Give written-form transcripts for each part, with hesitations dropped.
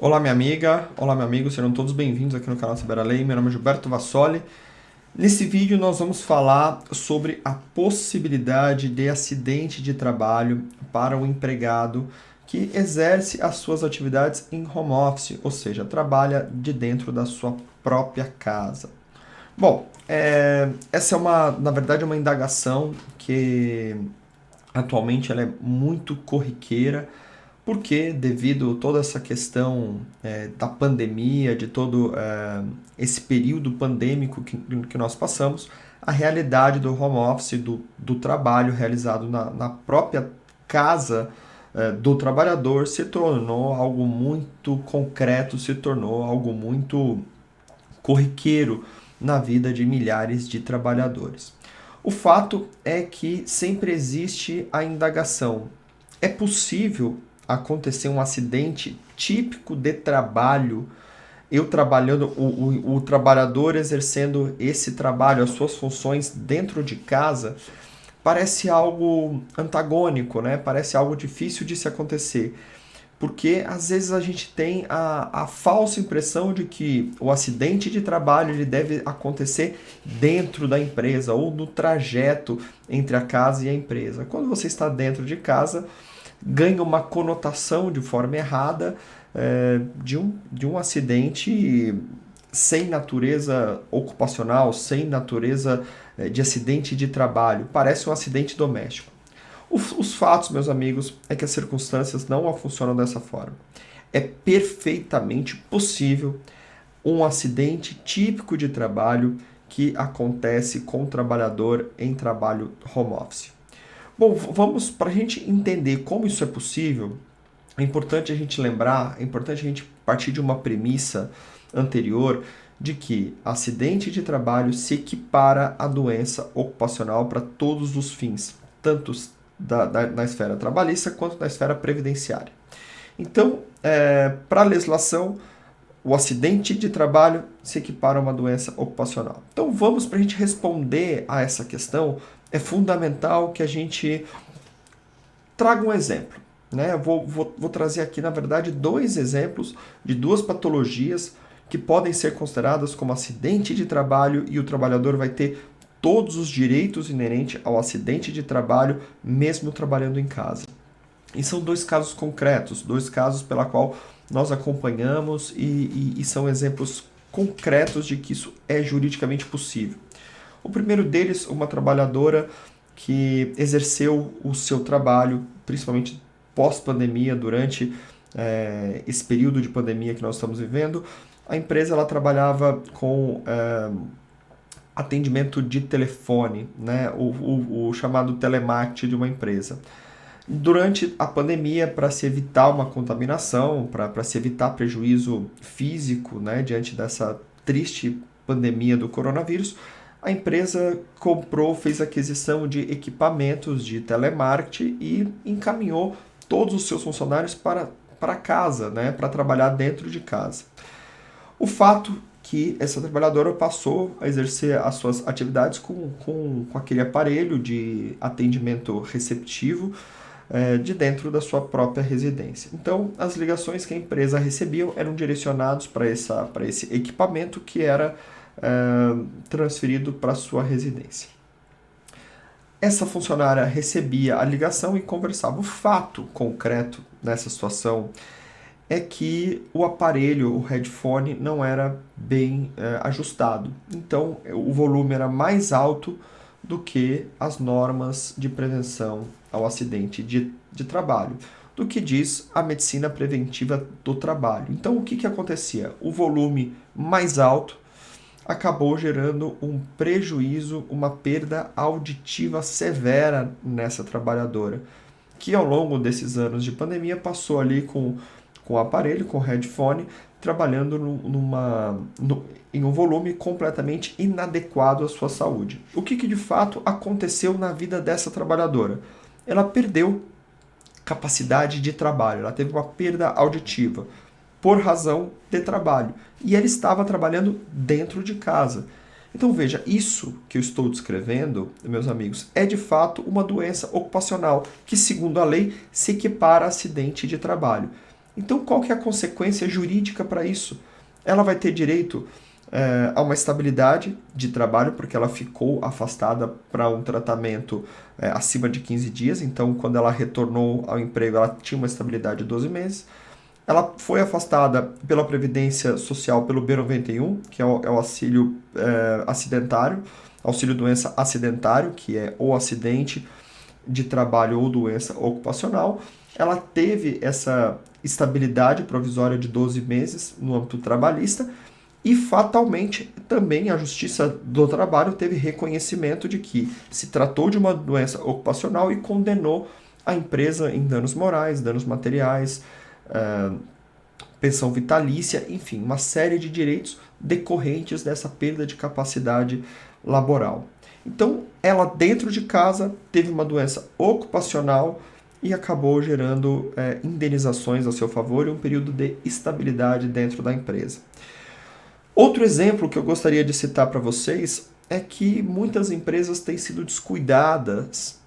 Olá, minha amiga, olá, meu amigo, sejam todos bem-vindos aqui no canal Cyberalei. Meu nome é Gilberto Vassoli. Nesse vídeo, nós vamos falar sobre a possibilidade de acidente de trabalho para o empregado que exerce as suas atividades em home office, ou seja, trabalha de dentro da sua própria casa. Bom, essa é na verdade, uma indagação que atualmente ela é muito corriqueira porque, devido a toda essa questão da pandemia, de todo esse período pandêmico que nós passamos, a realidade do home office, do trabalho realizado na própria casa do trabalhador, se tornou algo muito concreto, se tornou algo muito corriqueiro na vida de milhares de trabalhadores. O fato é que sempre existe a indagação: é possível acontecer um acidente típico de trabalho, eu trabalhando, o trabalhador exercendo esse trabalho, as suas funções dentro de casa? Parece algo antagônico, né? Parece algo difícil de se acontecer. Porque às vezes a gente tem a falsa impressão de que o acidente de trabalho ele deve acontecer dentro da empresa ou no trajeto entre a casa e a empresa. Quando você está dentro de casa, ganha uma conotação de forma errada de um acidente sem natureza ocupacional, sem natureza de acidente de trabalho. Parece um acidente doméstico. Os fatos, meus amigos, é que as circunstâncias não funcionam dessa forma. É perfeitamente possível um acidente típico de trabalho que acontece com o trabalhador em trabalho home office. Bom, vamos, para a gente entender como isso é possível, é importante a gente lembrar, é importante a gente partir de uma premissa anterior de que acidente de trabalho se equipara à doença ocupacional para todos os fins, tanto na esfera trabalhista quanto na esfera previdenciária. Então, para a legislação, o acidente de trabalho se equipara a uma doença ocupacional. Então, vamos, para a gente responder a essa questão, é fundamental que a gente traga um exemplo. Né? Eu vou trazer aqui, na verdade, dois exemplos de duas patologias que podem ser consideradas como acidente de trabalho e o trabalhador vai ter todos os direitos inerentes ao acidente de trabalho, mesmo trabalhando em casa. E são dois casos concretos, dois casos pela qual nós acompanhamos e são exemplos concretos de que isso é juridicamente possível. O primeiro deles, uma trabalhadora que exerceu o seu trabalho, principalmente pós-pandemia, durante esse período de pandemia que nós estamos vivendo. A empresa ela trabalhava com atendimento de telefone, né? o chamado telemarketing de uma empresa. Durante a pandemia, para se evitar uma contaminação, para se evitar prejuízo físico, né, diante dessa triste pandemia do coronavírus, a empresa fez aquisição de equipamentos de telemarketing e encaminhou todos os seus funcionários para casa, né, para trabalhar dentro de casa. O fato que essa trabalhadora passou a exercer as suas atividades com aquele aparelho de atendimento receptivo de dentro da sua própria residência. Então, as ligações que a empresa recebia eram direcionados para esse equipamento que era transferido para a sua residência. Essa funcionária recebia a ligação e conversava. O fato concreto nessa situação é que o aparelho, o headphone, não era bem ajustado. Então, o volume era mais alto do que as normas de prevenção ao acidente de trabalho, do que diz a medicina preventiva do trabalho. Então, o que acontecia? O volume mais alto acabou gerando um prejuízo, uma perda auditiva severa nessa trabalhadora, que ao longo desses anos de pandemia passou ali com o aparelho, com o headphone, trabalhando em um volume completamente inadequado à sua saúde. O que de fato aconteceu na vida dessa trabalhadora? Ela perdeu capacidade de trabalho, ela teve uma perda auditiva por razão de trabalho. E ela estava trabalhando dentro de casa. Então veja, isso que eu estou descrevendo, meus amigos, é de fato uma doença ocupacional que, segundo a lei, se equipara a acidente de trabalho. Então, qual que é a consequência jurídica para isso? Ela vai ter direito a uma estabilidade de trabalho, porque ela ficou afastada para um tratamento acima de 15 dias. Então, quando ela retornou ao emprego, ela tinha uma estabilidade de 12 meses. Ela foi afastada pela Previdência Social pelo B91, que é o auxílio acidentário, auxílio doença acidentário, que é ou acidente de trabalho ou doença ocupacional. Ela teve essa estabilidade provisória de 12 meses no âmbito trabalhista e fatalmente também a Justiça do Trabalho teve reconhecimento de que se tratou de uma doença ocupacional e condenou a empresa em danos morais, danos materiais, pensão vitalícia, enfim, uma série de direitos decorrentes dessa perda de capacidade laboral. Então, ela dentro de casa teve uma doença ocupacional e acabou gerando indenizações a seu favor e um período de estabilidade dentro da empresa. Outro exemplo que eu gostaria de citar para vocês é que muitas empresas têm sido descuidadas,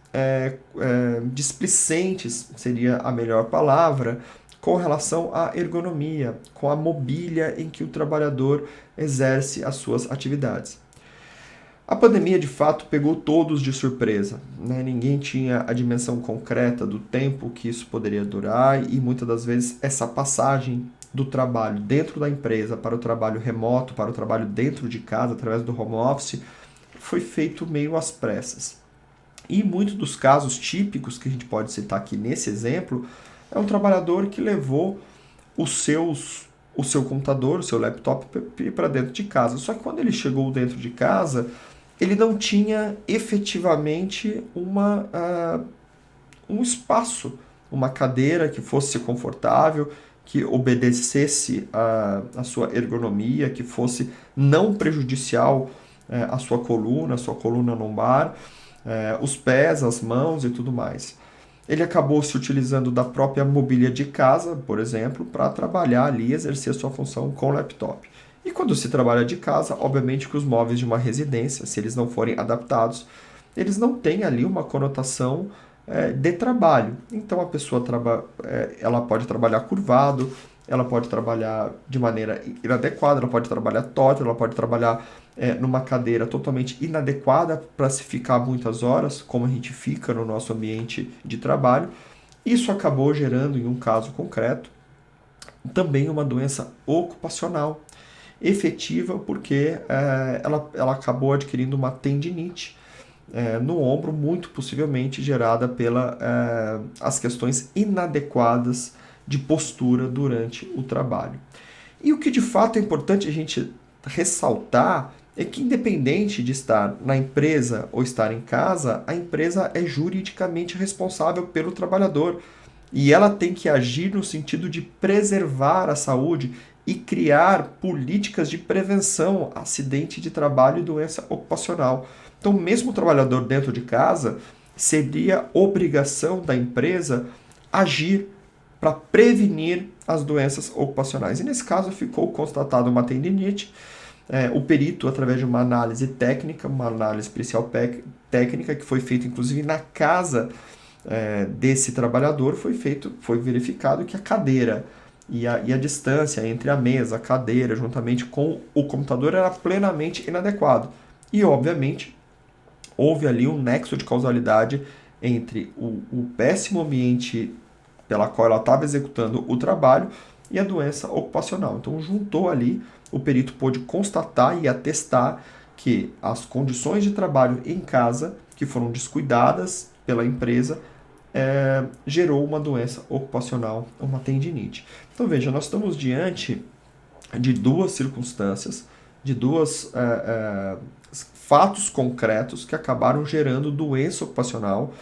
displicentes seria a melhor palavra, com relação à ergonomia, com a mobília em que o trabalhador exerce as suas atividades. A pandemia, de fato, pegou todos de surpresa, né? Ninguém tinha a dimensão concreta do tempo que isso poderia durar e muitas das vezes essa passagem do trabalho dentro da empresa para o trabalho remoto, para o trabalho dentro de casa, através do home office, foi feito meio às pressas. E muitos dos casos típicos que a gente pode citar aqui nesse exemplo é um trabalhador que levou o seu computador, o seu laptop para dentro de casa. Só que quando ele chegou dentro de casa, ele não tinha efetivamente um espaço, uma cadeira que fosse confortável, que obedecesse a sua ergonomia, que fosse não prejudicial à sua coluna lombar, os pés, as mãos e tudo mais. Ele acabou se utilizando da própria mobília de casa, por exemplo, para trabalhar ali, exercer sua função com o laptop. E quando se trabalha de casa, obviamente que os móveis de uma residência, se eles não forem adaptados, eles não têm ali uma conotação de trabalho. Então a pessoa ela pode trabalhar curvado, ela pode trabalhar de maneira inadequada, ela pode trabalhar torta, ela pode trabalhar numa cadeira totalmente inadequada para se ficar muitas horas, como a gente fica no nosso ambiente de trabalho. Isso acabou gerando, em um caso concreto, também uma doença ocupacional efetiva, porque ela acabou adquirindo uma tendinite no ombro, muito possivelmente gerada pelas questões inadequadas de postura durante o trabalho. E o que de fato é importante a gente ressaltar é que, independente de estar na empresa ou estar em casa, a empresa é juridicamente responsável pelo trabalhador e ela tem que agir no sentido de preservar a saúde e criar políticas de prevenção a acidente de trabalho e doença ocupacional. Então, mesmo o trabalhador dentro de casa, seria obrigação da empresa agir para prevenir as doenças ocupacionais. E nesse caso ficou constatada uma tendinite. O perito, através de uma análise técnica, uma análise pericial técnica, que foi feita inclusive na casa desse trabalhador, foi verificado que a cadeira e a distância entre a mesa, a cadeira, juntamente com o computador, era plenamente inadequado. E, obviamente, houve ali um nexo de causalidade entre o péssimo ambiente pela qual ela estava executando o trabalho e a doença ocupacional. Então, juntou ali, o perito pôde constatar e atestar que as condições de trabalho em casa, que foram descuidadas pela empresa, gerou uma doença ocupacional, uma tendinite. Então, veja, nós estamos diante de duas circunstâncias, de dois fatos concretos que acabaram gerando doença ocupacional,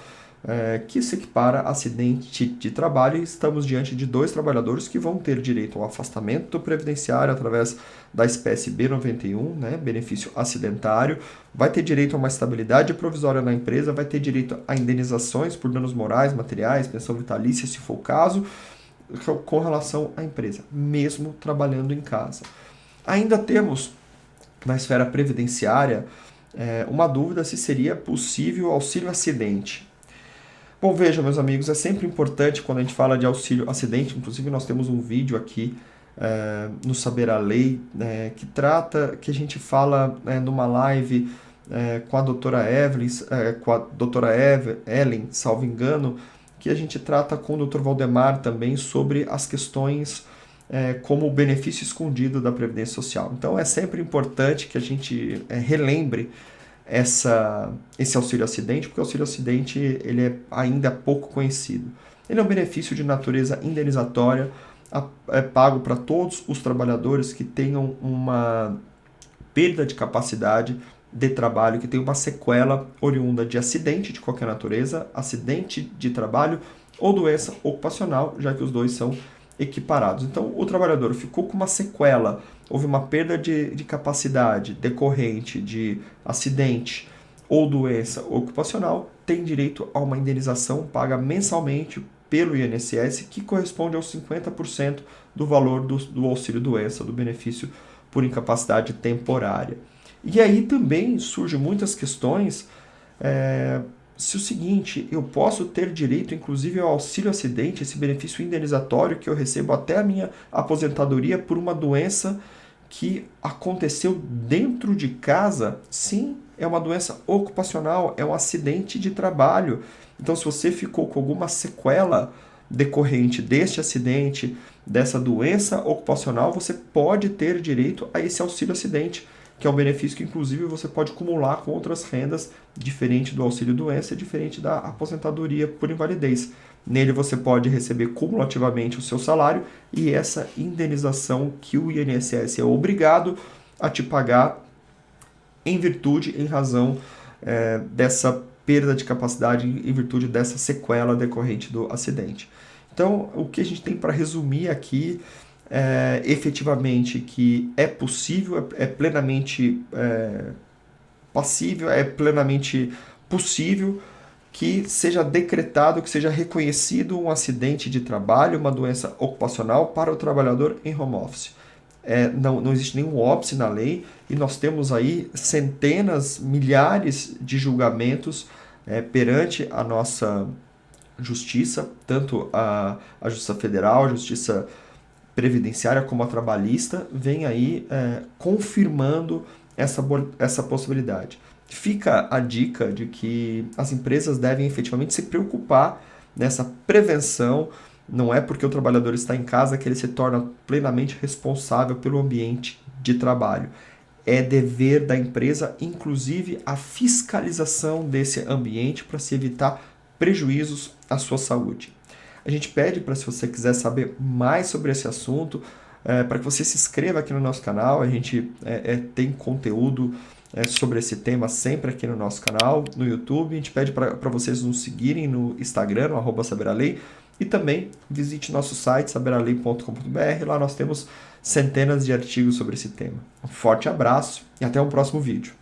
que se equipara a acidente de trabalho, e estamos diante de dois trabalhadores que vão ter direito ao afastamento previdenciário através da espécie B91, né, benefício acidentário, vai ter direito a uma estabilidade provisória na empresa, vai ter direito a indenizações por danos morais, materiais, pensão vitalícia, se for o caso, com relação à empresa, mesmo trabalhando em casa. Ainda temos, na esfera previdenciária, uma dúvida se seria possível auxílio acidente. Bom, veja, meus amigos, é sempre importante quando a gente fala de auxílio acidente, inclusive nós temos um vídeo aqui no Saber a Lei, que a gente fala numa live com a doutora Evelyn, com a doutora Ellen, salvo engano, que a gente trata com o doutor Valdemar também sobre as questões como o benefício escondido da Previdência Social. Então é sempre importante que a gente relembre esse auxílio acidente, porque o auxílio acidente ele é ainda pouco conhecido. Ele é um benefício de natureza indenizatória, pago para todos os trabalhadores que tenham uma perda de capacidade de trabalho, que tem uma sequela oriunda de acidente de qualquer natureza, acidente de trabalho ou doença ocupacional, já que os dois são equiparados. Então, o trabalhador ficou com uma sequela, houve uma perda de capacidade decorrente de acidente ou doença ocupacional, tem direito a uma indenização paga mensalmente pelo INSS, que corresponde aos 50% do valor do auxílio-doença, do benefício por incapacidade temporária. E aí também surgem muitas questões, se o seguinte, eu posso ter direito inclusive ao auxílio-acidente, esse benefício indenizatório que eu recebo até a minha aposentadoria por uma doença que aconteceu dentro de casa? Sim, é uma doença ocupacional, é um acidente de trabalho. Então, se você ficou com alguma sequela decorrente deste acidente, dessa doença ocupacional, você pode ter direito a esse auxílio-acidente, que é um benefício que, inclusive, você pode acumular com outras rendas, diferente do auxílio-doença, diferente da aposentadoria por invalidez. Nele você pode receber cumulativamente o seu salário e essa indenização que o INSS é obrigado a te pagar em razão dessa perda de capacidade, em virtude dessa sequela decorrente do acidente. Então, o que a gente tem para resumir aqui efetivamente que é possível, é plenamente passível, é plenamente possível que seja decretado, que seja reconhecido um acidente de trabalho, uma doença ocupacional para o trabalhador em home office. Não existe nenhum óbice na lei e nós temos aí centenas, milhares de julgamentos perante a nossa justiça, tanto a Justiça Federal, a Justiça Previdenciária como a Trabalhista, vem aí confirmando essa possibilidade. Fica a dica de que as empresas devem efetivamente se preocupar nessa prevenção. Não é porque o trabalhador está em casa que ele se torna plenamente responsável pelo ambiente de trabalho. É dever da empresa, inclusive, a fiscalização desse ambiente para se evitar prejuízos à sua saúde. A gente pede para, se você quiser saber mais sobre esse assunto, para que você se inscreva aqui no nosso canal. A gente tem conteúdo sobre esse tema sempre aqui no nosso canal, no YouTube. A gente pede para vocês nos seguirem no Instagram, no @saberalei, e também visite nosso site, saberalei.com.br. Lá nós temos centenas de artigos sobre esse tema. Um forte abraço e até o próximo vídeo.